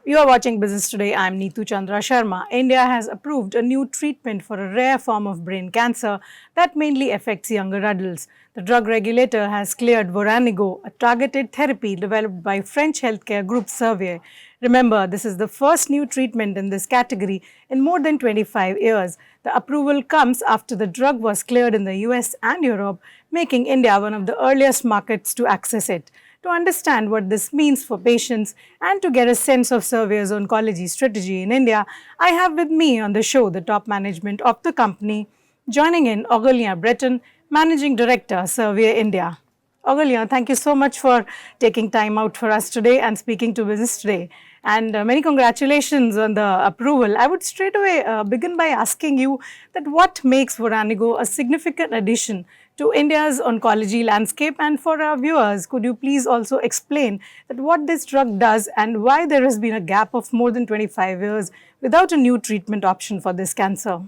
You are watching Business Today. I'm Neetu Chandra Sharma. India has approved a new treatment for a rare form of brain cancer that mainly affects younger adults. The drug regulator has cleared Voranigo, a targeted therapy developed by French healthcare group Servier. Remember, this is the first new treatment in this category in more than 25 years. The approval comes after the drug was cleared in the US and Europe, making India one of the earliest markets to access it. To understand what this means for patients and to get a sense of Servier's oncology strategy in India, I have with me on the show the top management of the company. Joining in, Aurélien Breton, Managing Director, Servier India. Aurélien, thank you so much for taking time out for us today and speaking to Business Today. And many congratulations on the approval. I would straight away begin by asking you that what makes Voranigo a significant addition to India's oncology landscape, and for our viewers, could you please also explain that what this drug does and why there has been a gap of more than 25 years without a new treatment option for this cancer?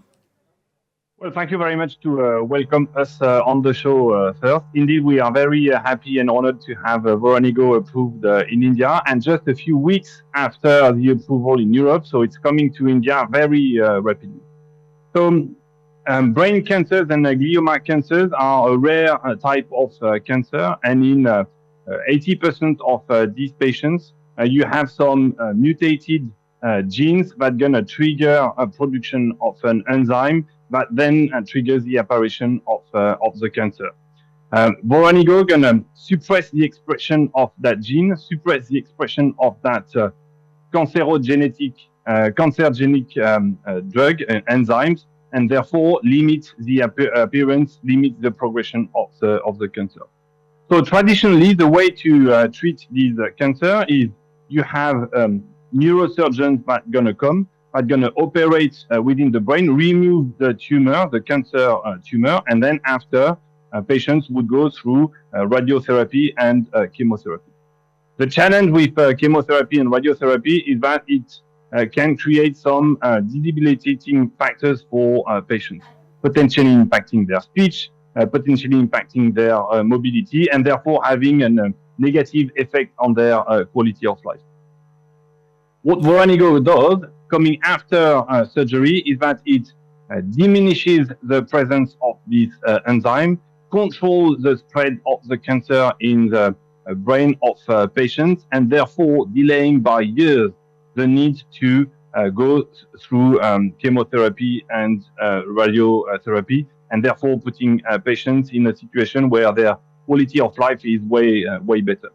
Well, thank you very much to welcome us on the show first. Indeed, we are very happy and honored to have Voranigo approved in India, and just a few weeks after the approval in Europe, so it's coming to India very rapidly. So brain cancers and glioma cancers are a rare type of cancer, and in 80% of these patients, you have some mutated genes that are going to trigger a production of an enzyme that then triggers the apparition of the cancer. Voranigo going to suppress the expression of that gene, suppress the expression of that cancerogenic drug enzymes, and therefore limit the appearance, limit the progression of the cancer. So traditionally, the way to treat this cancer is you have neurosurgeons that are going to come, are going to operate within the brain, remove the tumor, the cancer tumor, and then after, patients would go through radiotherapy and chemotherapy. The challenge with chemotherapy and radiotherapy is that it can create some debilitating factors for patients, potentially impacting their speech, potentially impacting their mobility, and therefore having a negative effect on their quality of life. What Voranigo does, coming after surgery, is that it diminishes the presence of this enzyme, controls the spread of the cancer in the brain of patients, and therefore delaying by years the need to go through chemotherapy and radiotherapy, and therefore putting patients in a situation where their quality of life is way better.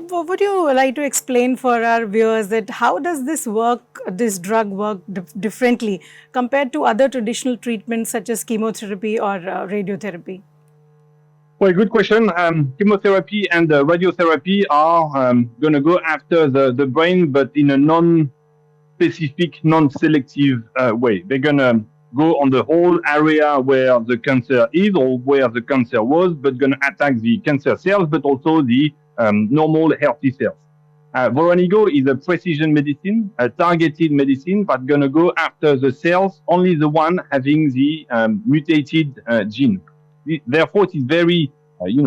Would you like to explain for our viewers that how does this drug work differently compared to other traditional treatments such as chemotherapy or radiotherapy? Well, good question. Chemotherapy and radiotherapy are going to go after the brain, but in a non-specific, non-selective way. They're going to go on the whole area where the cancer is or where the cancer was, but going to attack the cancer cells, but also the normal healthy cells. Voranigo is a precision medicine, a targeted medicine that's going to go after the cells, only the one having the mutated gene. Therefore, it is very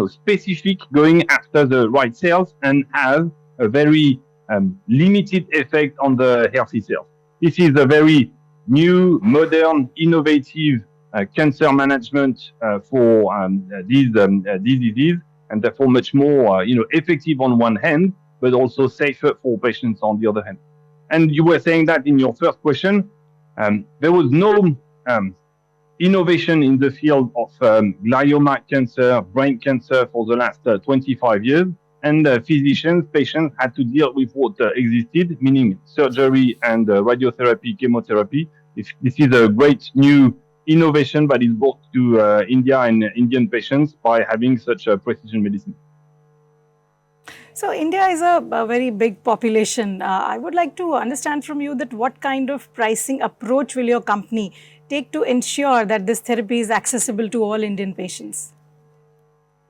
specific, going after the right cells and has a very limited effect on the healthy cells. This is a very new, modern, innovative cancer management for these diseases, and therefore much more effective on one hand, but also safer for patients on the other hand. And you were saying that in your first question, there was no innovation in the field of glioma cancer, brain cancer for the last 25 years, and physicians, patients had to deal with what existed, meaning surgery and radiotherapy, chemotherapy. This is a great new innovation that is brought to India and Indian patients by having such a precision medicine. So India is a very big population. I would like to understand from you that what kind of pricing approach will your company take to ensure that this therapy is accessible to all Indian patients?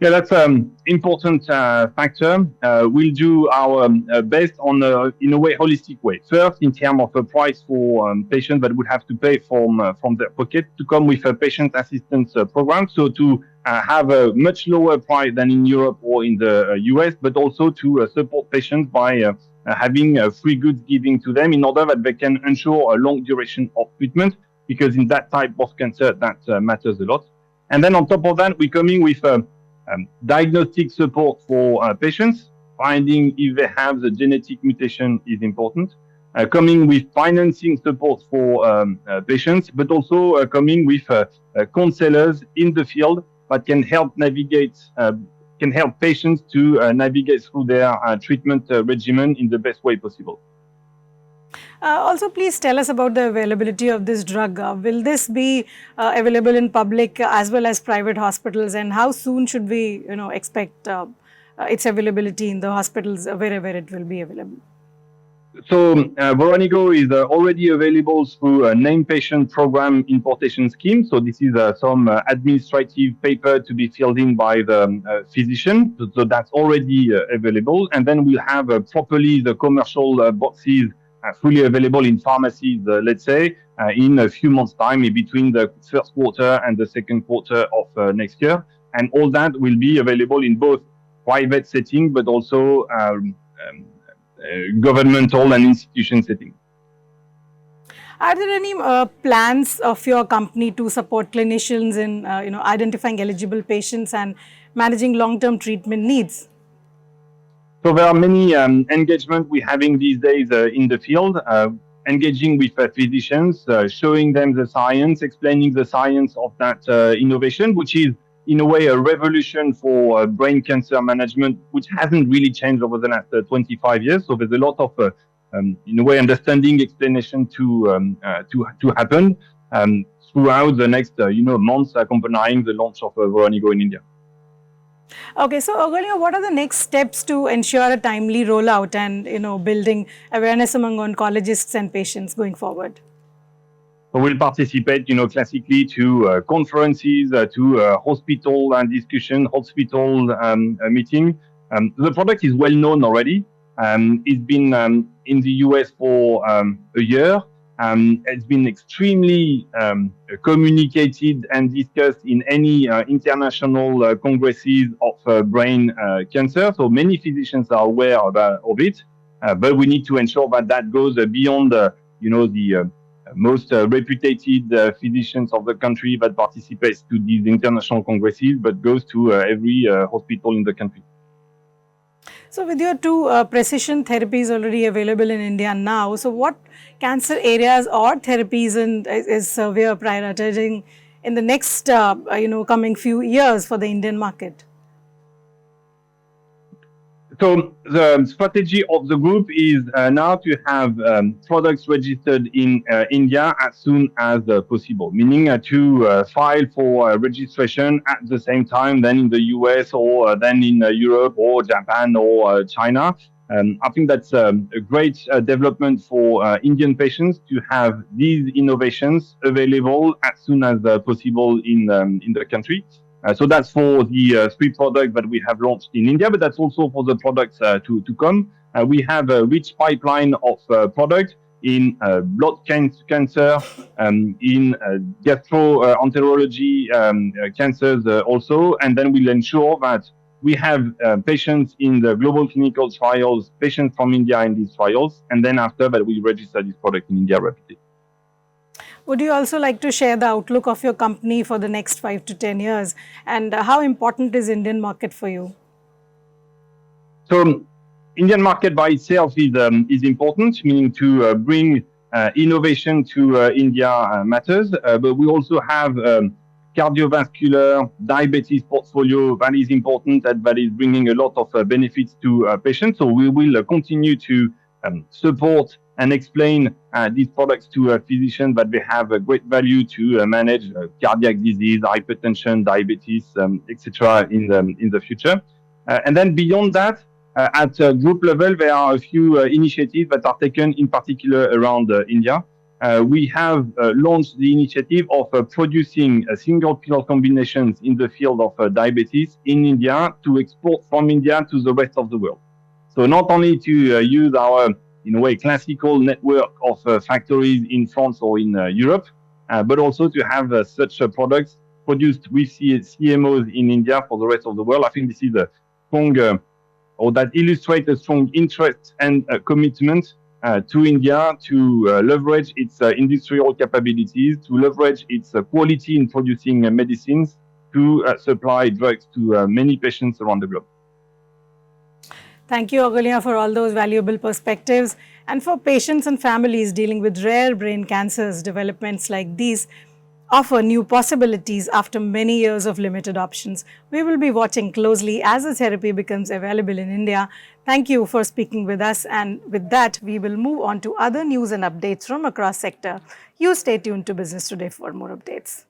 Yeah, that's an important factor. We'll do our best on in a way holistic way. First, in terms of a price for patients that would have to pay from their pocket, to come with a patient assistance program, so to have a much lower price than in Europe or in the US, but also to support patients by having free goods given to them in order that they can ensure a long duration of treatment, because in that type of cancer, that matters a lot. And then on top of that, we're coming with diagnostic support for patients. Finding if they have the genetic mutation is important. Coming with financing support for patients, but also coming with counselors in the field that can help navigate, can help patients to navigate through their treatment regimen in the best way possible. Also, please tell us about the availability of this drug. Will this be available in public as well as private hospitals, and how soon should we, expect its availability in the hospitals wherever it will be available? So Voranigo is already available through a named patient program importation scheme. So this is some administrative paper to be filled in by the physician. So that's already available. And then we'll have properly the commercial boxes fully available in pharmacies, let's say, in a few months' time, between the first quarter and the second quarter of next year. And all that will be available in both private setting, but also governmental and institution setting. Are there any plans of your company to support clinicians in identifying eligible patients and managing long-term treatment needs? So there are many engagements we're having these days in the field, engaging with physicians, showing them the science, explaining the science of that innovation, which is in a way a revolution for brain cancer management, which hasn't really changed over the last 25 years. So there's a lot of, in a way, understanding, explanation to happen throughout the next months, accompanying the launch of Voranigo in India. Okay, so Aurelio, what are the next steps to ensure a timely rollout and building awareness among oncologists and patients going forward? We'll participate, classically to conferences, to hospital and discussion, hospital meeting. The product is well known already. It's been in the US for a year. It's been extremely communicated and discussed in any international congresses of brain cancer. So many physicians are aware of it, but we need to ensure that that goes beyond, the most reputed physicians of the country that participates to these international congresses, but goes to every hospital in the country. So with your two precision therapies already available in India now, so what cancer areas or therapies is Servier prioritizing in the next coming few years for the Indian market? So the strategy of the group is now to have products registered in India as soon as possible, meaning to file for registration at the same time than in the US or then in Europe or Japan or China. I think that's a great development for Indian patients to have these innovations available as soon as possible in the country. So that's for the three products that we have launched in India, but that's also for the products to come. We have a rich pipeline of products in blood cancer, in gastroenterology cancers also, and then we'll ensure that we have patients in the global clinical trials, patients from India in these trials, and then after that we register this product in India rapidly. Would you also like to share the outlook of your company for the next 5 to 10 years, and how important is Indian market for you? So Indian market by itself is important, meaning to bring innovation to India matters, but we also have cardiovascular diabetes portfolio that is important, that is bringing a lot of benefits to patients. So we will continue to support and explain these products to physicians that they have a great value to manage cardiac disease, hypertension, diabetes, etc. in the future. And then beyond that, at group level, there are a few initiatives that are taken in particular around India. We have launched the initiative of producing single pill combinations in the field of diabetes in India to export from India to the rest of the world. So not only to use our, in a way, classical network of factories in France or in Europe, but also to have such products produced with CMOs in India for the rest of the world. I think this is a strong or that illustrate a strong interest and commitment to India to leverage its industrial capabilities, to leverage its quality in producing medicines, to supply drugs to many patients around the globe. Thank you, Augulien, for all those valuable perspectives. And for patients and families dealing with rare brain cancers, developments like these offer new possibilities after many years of limited options. We will be watching closely as the therapy becomes available in India. Thank you for speaking with us, and with that, we will move on to other news and updates from across sector. You stay tuned to Business Today for more updates.